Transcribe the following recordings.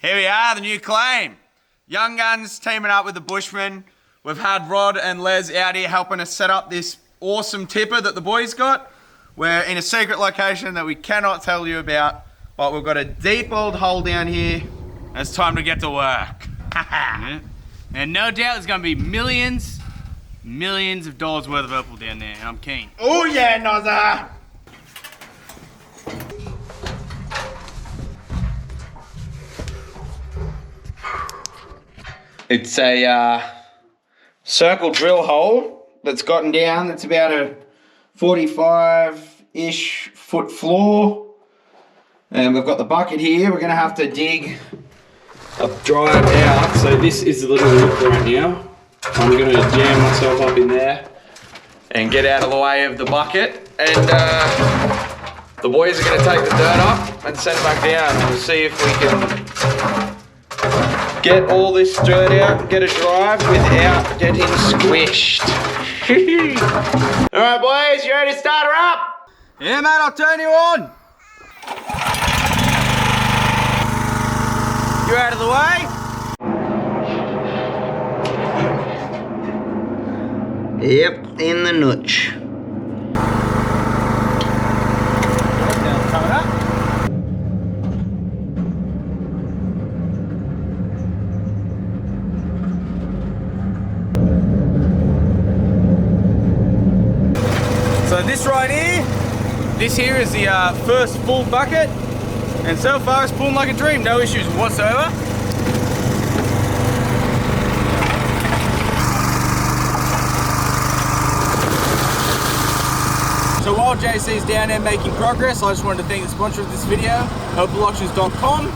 Here we are, the new claim. Young Guns teaming up with the Bushmen. We've had Rod and Les out here helping us set up this awesome tipper that the boys got. We're in a secret location that we cannot tell you about, but we've got a deep old hole down here, and it's time to get to work. Yeah. And no doubt there's gonna be millions of dollars worth of opal down there, and I'm keen. Oh yeah, Nozza! It's a circle drill hole that's gotten down. It's about a 45-ish foot floor. And we've got the bucket here. We're gonna have to dig a drive out. So this is the little loop right now. I'm gonna jam myself up in there and get out of the way of the bucket. And the boys are gonna take the dirt up and send it back down. We'll see if we can get all this dirt out and get a drive without getting squished. Alright boys, you ready to start her up? Yeah mate, I'll turn you on. You out of the way? Yep, in the nutch. Coming up. So this right here, this here is the first full bucket, and so far it's pulling like a dream, no issues whatsoever. So while JC's down there making progress, I just wanted to thank the sponsor of this video, opalauctions.com,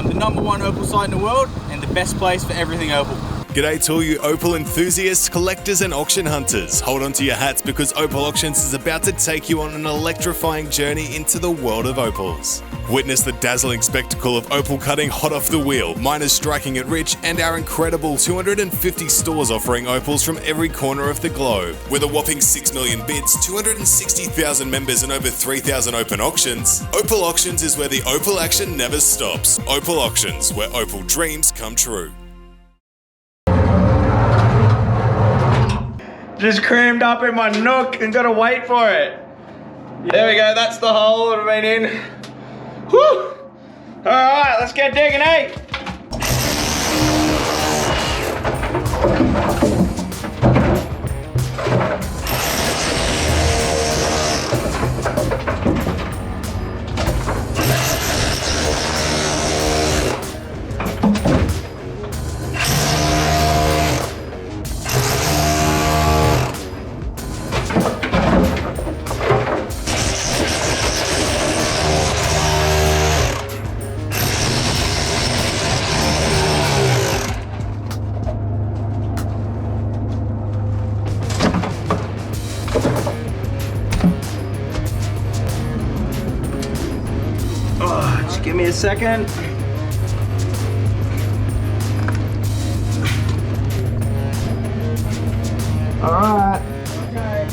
the #1 opal site in the world, and the best place for everything opal. G'day to all you Opal enthusiasts, collectors and auction hunters. Hold on to your hats because Opal Auctions is about to take you on an electrifying journey into the world of opals. Witness the dazzling spectacle of opal cutting hot off the wheel, miners striking it rich, and our incredible 250 stores offering opals from every corner of the globe. With a whopping 6 million bids, 260,000 members and over 3,000 open auctions, Opal Auctions is where the opal action never stops. Opal Auctions, where opal dreams come true. Just crammed up in my nook and gotta wait for it. There we go, that's the hole that I've been in. Whew! Alright, let's get digging, eh? Just give me a second. All right. Okay.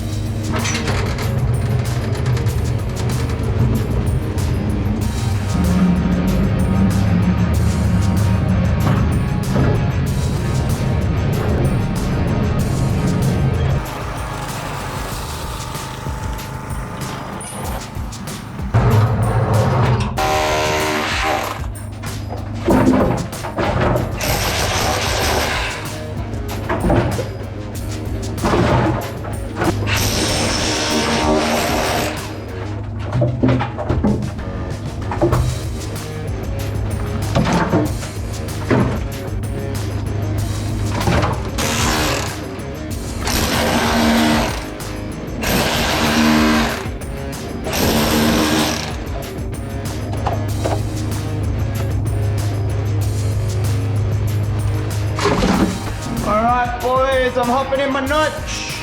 Alright boys, I'm hopping in my nutch.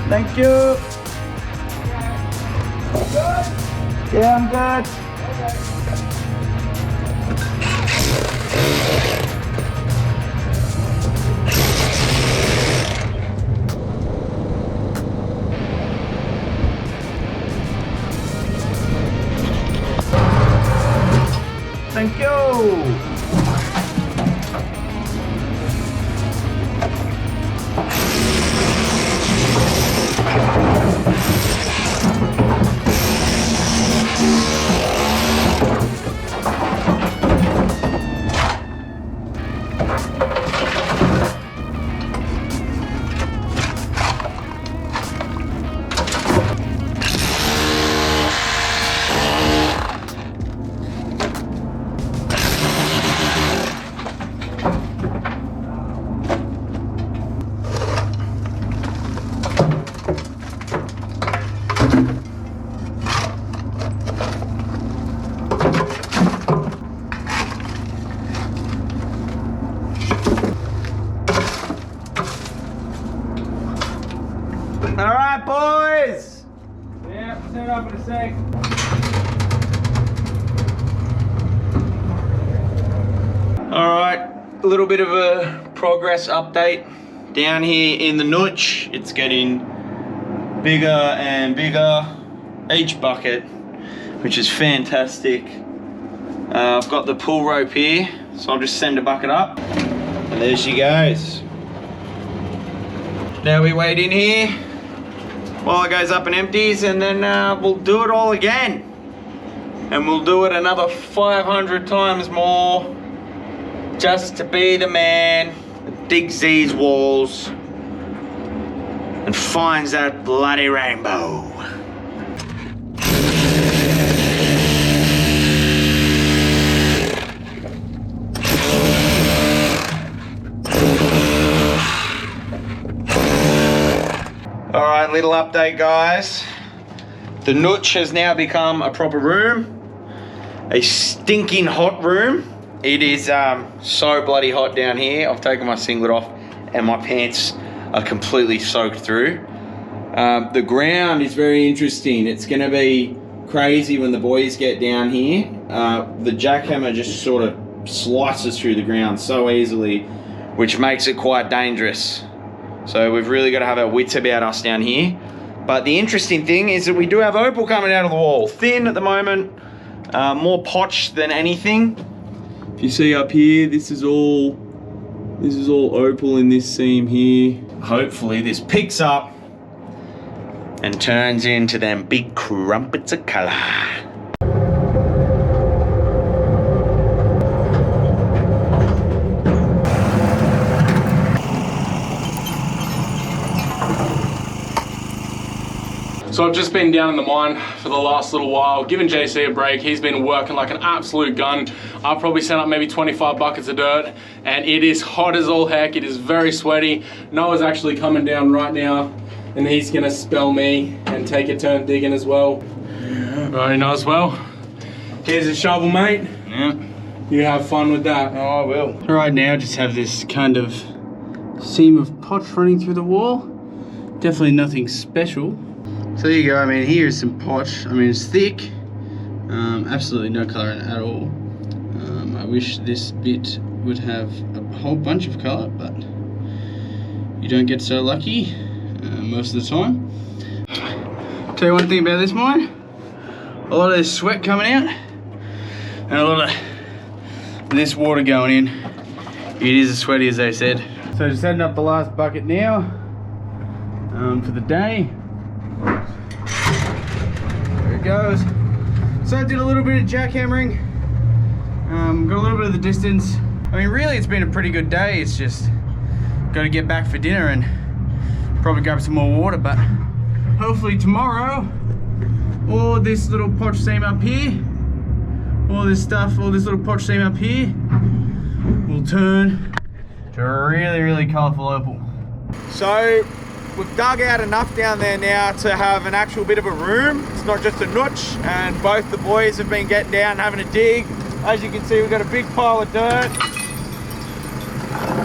Thank you. Good? Yeah, I'm good. thank you. All right, boys. Yeah, set up in a sec. All right, a little bit of a progress update. Down here in the nooch, it's getting bigger and bigger each bucket, which is fantastic. I've got the pull rope here, so I'll just send a bucket up, and there she goes. Now we wait in here while it goes up and empties, and then we'll do it all again. And we'll do it another 500 times more, just to be the man that digs these walls and finds that bloody rainbow. All right, little update, guys. The nooch has now become a proper room, a stinking hot room. It is so bloody hot down here. I've taken my singlet off and my pants are completely soaked through. The ground is very interesting. It's gonna be crazy when the boys get down here. The jackhammer just sort of slices through the ground so easily, which makes it quite dangerous. So we've really got to have our wits about us down here. But the interesting thing is that we do have opal coming out of the wall. Thin at the moment, more potch than anything. If you see up here, this is all opal in this seam here. Hopefully this picks up and turns into them big crumpets of colour. So I've just been down in the mine for the last little while, giving JC a break. He's been working like an absolute gun. I've probably sent up maybe 25 buckets of dirt, and it is hot as all heck. It is very sweaty. Noah's actually coming down right now, and he's gonna spell me and take a turn digging as well. Right, Noah's well. Here's a shovel, mate. Yeah. You have fun with that. Oh, I will. Right now, just have this kind of seam of potch running through the wall. Definitely nothing special. So there you go. I mean, here's some potch. I mean, it's thick. Absolutely no colour in it at all. I wish this bit would have a whole bunch of colour, but you don't get so lucky most of the time. Tell you one thing about this mine. A lot of this sweat coming out and a lot of this water going in. It is as sweaty as they said. So just setting up the last bucket now for the day. There it goes. So I did a little bit of jackhammering. Got a little bit of the distance. I mean, really, it's been a pretty good day. It's just got to get back for dinner and probably grab some more water. But hopefully tomorrow, all this little potch seam up here, all this little potch seam up here, will turn to a really, really colourful opal. So we've dug out enough down there now to have an actual bit of a room. It's not just a nooch, and both the boys have been getting down and having a dig. As you can see, we've got a big pile of dirt.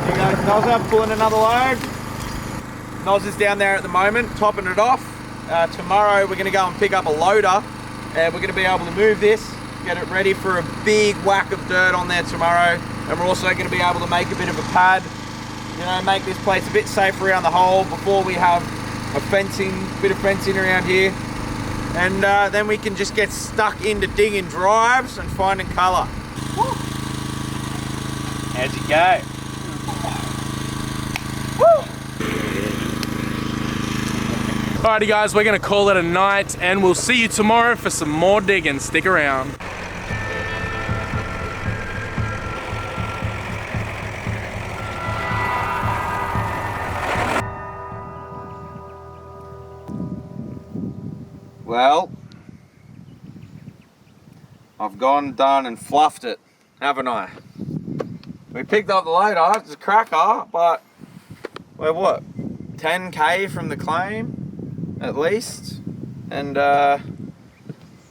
Here goes Nozza pulling another load. Nozza's down there at the moment, topping it off. Tomorrow we're going to go and pick up a loader, and we're going to be able to move this, get it ready for a big whack of dirt on there tomorrow. And we're also going to be able to make a bit of a pad, you know, make this place a bit safer around the hole before we have a bit of fencing around here. And then we can just get stuck into digging drives and finding colour. Woo. How'd you go? Alrighty guys, we're gonna call it a night and we'll see you tomorrow for some more digging. Stick around. Well, I've gone, done and fluffed it, haven't I? We picked up the loader, it's a cracker, but we're what, 10k from the claim, at least? And the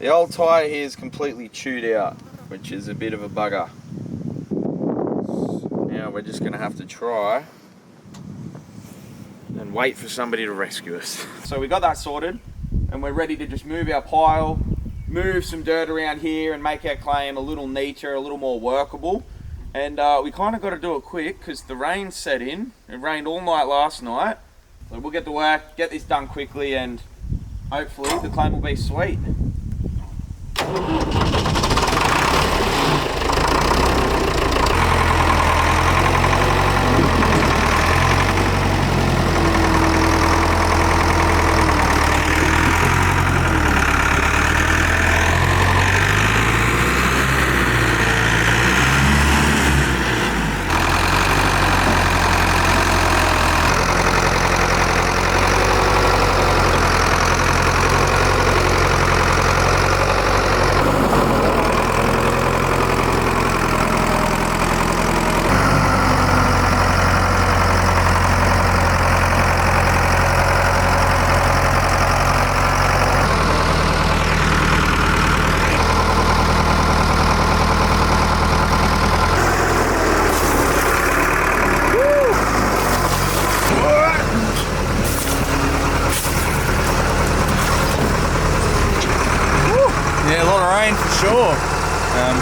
old tyre here is completely chewed out, which is a bit of a bugger. Now we're just gonna have to try and wait for somebody to rescue us. So we got that sorted, and we're ready to just move our pile, move some dirt around here and make our claim a little neater, a little more workable. And we kind of got to do it quick because the rain set in. It rained all night last night. So we'll get to work, get this done quickly, and hopefully the claim will be sweet. Yeah, a lot of rain for sure.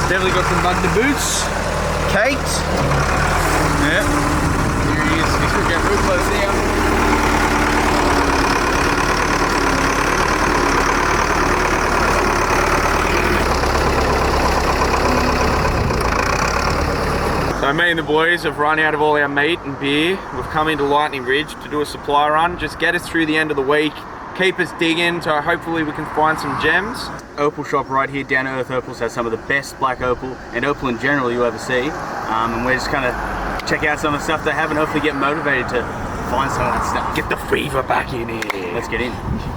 Definitely got some mud in the boots. Kate. Yeah. Here he is. He's going to get real close now. So me and the boys have run out of all our meat and beer. We've come into Lightning Ridge to do a supply run. Just get us through the end of the week. Keep us digging, so hopefully we can find some gems. Opal shop right here, Down to Earth Opals has some of the best black opal and opal in general you ever see. And we're just kind of check out some of the stuff they have and hopefully get motivated to find some of that stuff. Get the fever back in here. Let's get in. How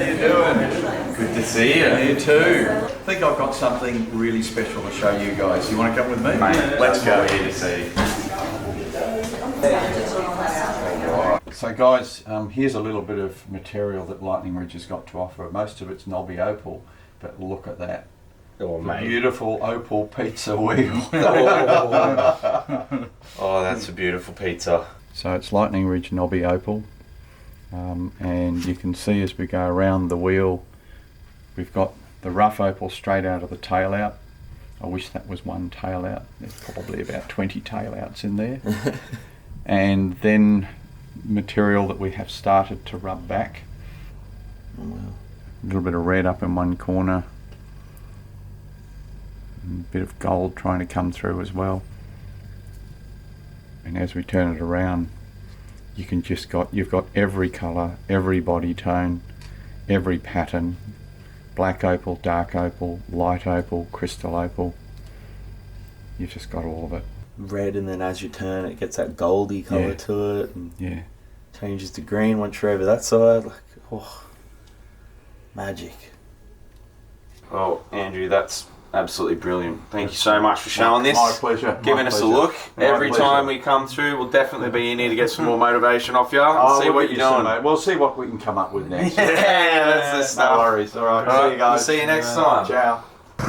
you doing? Good to see you. You too. I think I've got something really special to show you guys. You want to come with me? Mate, let's go here to see. So guys, here's a little bit of material that Lightning Ridge has got to offer. Most of it's knobby opal, but look at that. Oh, mate. Beautiful opal pizza wheel. Oh, that's a beautiful pizza. So it's Lightning Ridge knobby opal, and you can see as we go around the wheel, we've got the rough opal straight out of the tail out. I wish that was one tail out. There's probably about 20 tail outs in there. And then material that we have started to rub back. Oh, wow. A little bit of red up in one corner. And a bit of gold trying to come through as well. And as we turn it around, you can you've got every colour, every body tone, every pattern. Black opal, dark opal, light opal, crystal opal. You've just got all of it. Red, and then as you turn it gets that goldy colour to it, and Yeah. changes to green once you're over that side. Like, oh, magic. Oh, Andrew, that's absolutely brilliant. Thank you so much for showing this. My pleasure. Giving My us a pleasure. look. My Every pleasure. time we come through, we'll definitely be in here to get some more motivation off you and see we'll what get you're you some, doing. mate. We'll see what we can come up with next. Yeah, that's the stuff. No worries. All right. All See right, you guys. we'll see you next time. Ciao.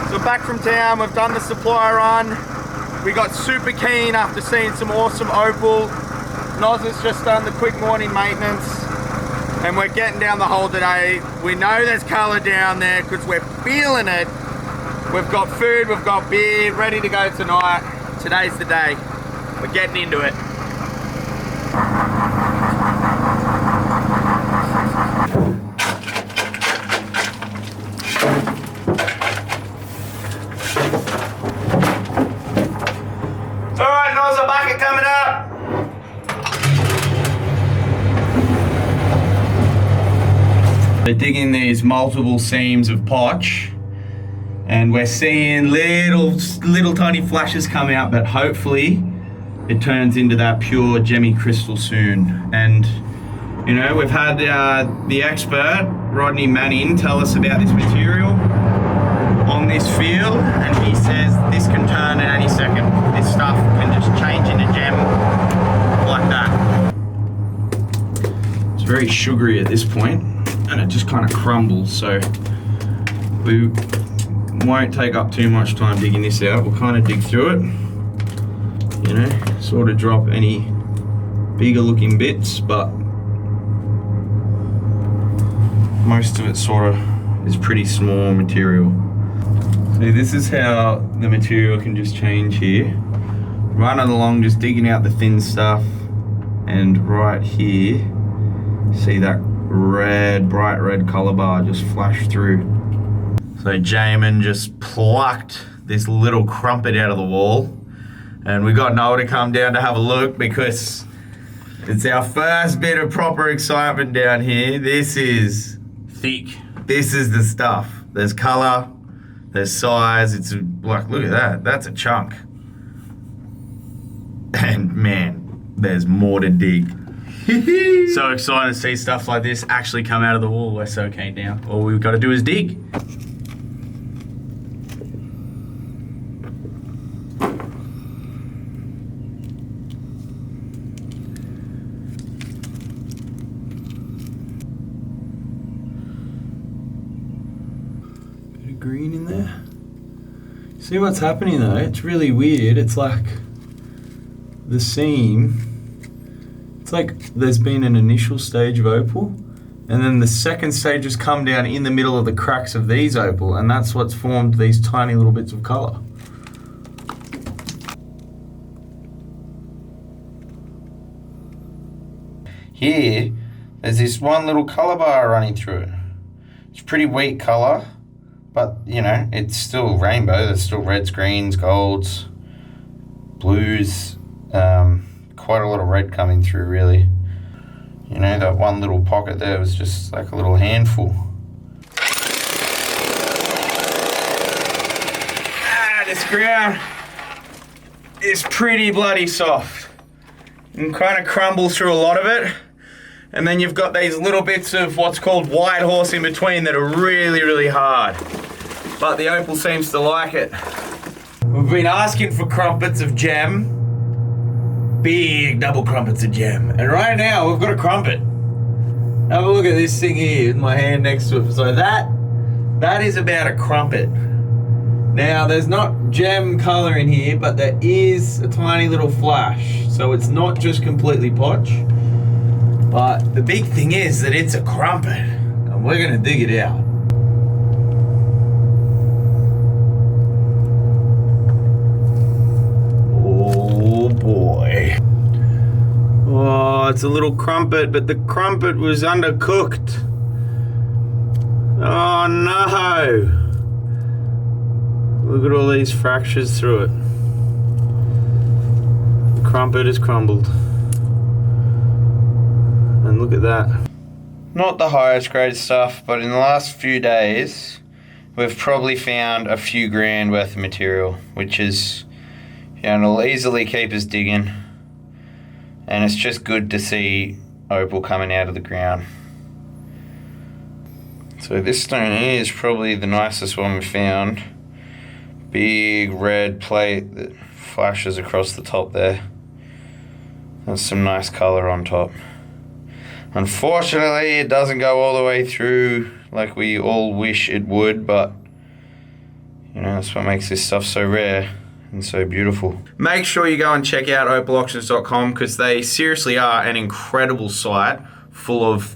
So back from town, we've done the supply run. We got super keen after seeing some awesome opal. Noz has just done the quick morning maintenance, and we're getting down the hole today. We know there's colour down there because we're feeling it. We've got food, we've got beer, ready to go tonight. Today's the day. We're getting into it. So digging these multiple seams of potch, and we're seeing little tiny flashes come out, but hopefully it turns into that pure gemmy crystal soon. And you know, we've had the expert Rodney Manning tell us about this material on this field, and he says this can turn at any second. This stuff can just change into gem like that. It's very sugary at this point, and it just kind of crumbles, so we won't take up too much time digging this out. We'll kind of dig through it, you know, sort of drop any bigger looking bits, but most of it sort of is pretty small material. See, this is how the material can just change here. Running along, just digging out the thin stuff, and right here, see that red, bright red color bar just flash through. So Jamin just plucked this little crumpet out of the wall, and we got Noel to come down to have a look because it's our first bit of proper excitement down here. This is thick. This is the stuff. There's color, there's size. It's like, look at that. That's a chunk. And man, there's more to dig. So excited to see stuff like this actually come out of the wall. We're so keen now. All we've got to do is dig. Bit of green in there. See what's happening though? It's really weird. It's like the seam. It's like there's been an initial stage of opal, and then the second stage has come down in the middle of the cracks of these opal, and that's what's formed these tiny little bits of colour. Here, there's this one little colour bar running through it. It's pretty weak colour, but you know, it's still rainbow. There's still reds, greens, golds, blues. Quite a lot of red coming through, really. You know, that one little pocket there was just like a little handful. This ground is pretty bloody soft. You can kind of crumble through a lot of it. And then you've got these little bits of what's called white horse in between that are really, really hard. But the opal seems to like it. We've been asking for crumpets of gem. Big double crumpets of gem. And right now we've got a crumpet. Have a look at this thing here with my hand next to it. So that is about a crumpet. Now there's not gem colour in here, but there is a tiny little flash. So it's not just completely potch. But the big thing is that it's a crumpet. And we're gonna dig it out. Oh boy. Oh, it's a little crumpet, but the crumpet was undercooked. Oh no. Look at all these fractures through it. The crumpet has crumbled. And look at that. Not the highest grade stuff, but in the last few days, we've probably found a few grand worth of material, which is, you know, it'll easily keep us digging. And it's just good to see opal coming out of the ground. So this stone here is probably the nicest one we found. Big red plate that flashes across the top there. There's some nice colour on top. Unfortunately, it doesn't go all the way through like we all wish it would, but you know, that's what makes this stuff so rare and so beautiful. Make sure you go and check out opalauctions.com because they seriously are an incredible site full of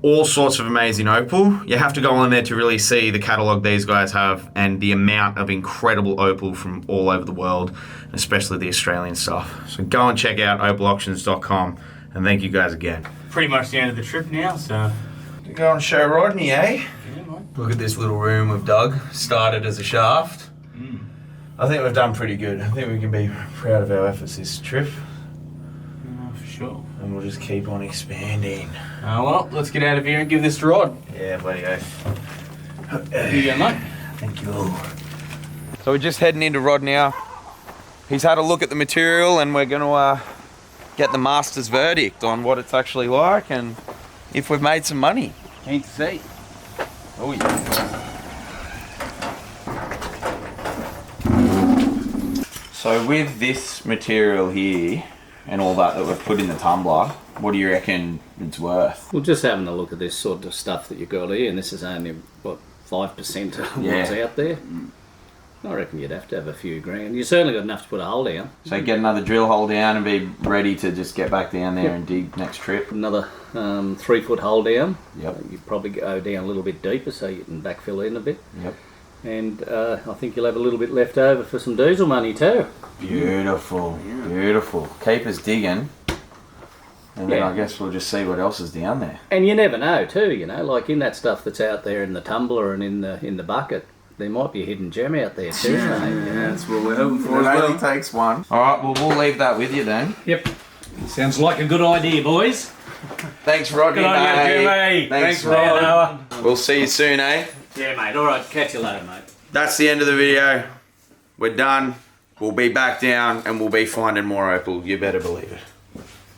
all sorts of amazing opal. You have to go on there to really see the catalogue these guys have and the amount of incredible opal from all over the world, especially the Australian stuff. So go and check out opalauctions.com, and thank you guys again. Pretty much the end of the trip now, so to go and show Rodney, eh? Yeah, mate. Look at this little room we've dug. Started as a shaft. I think we've done pretty good. I think we can be proud of our efforts this trip. For sure. and we'll just keep on expanding. Oh well, let's get out of here and give this a rod. Yeah, buddy. Here you go, mate. Thank you. So we're just heading into Rod now. He's had a look at the material and we're going to get the master's verdict on what it's actually like and if we've made some money. Keen to see. Oh yeah. So with this material here and all that we've put in the tumbler, what do you reckon it's worth? Well, just having a look at this sort of stuff that you got here, and this is only, what, 5% of what's out there. I reckon you'd have to have a few grand. You certainly got enough to put a hole down. So get another drill hole down and be ready to just get back down there and dig next trip. Another 3-foot hole down. Yep. You'd probably go down a little bit deeper so you can backfill in a bit. Yep. And I think you'll have a little bit left over for some diesel money too. Beautiful, beautiful. Keep us digging. And then Yeah. I guess we'll just see what else is down there. And you never know too, you know, like in that stuff that's out there in the tumbler and in the bucket, there might be a hidden gem out there too. Yeah, that's what we're hoping for It as only well. takes one. Alright, well we'll leave that with you then. Yep. Sounds like a good idea, boys. Thanks Rodney, Good on you, mate. Jimmy. Thanks Rod. Rod. We'll see you soon, eh? Yeah, mate. All right. Catch you later, mate. That's the end of the video. We're done. We'll be back down and we'll be finding more opal. You better believe it.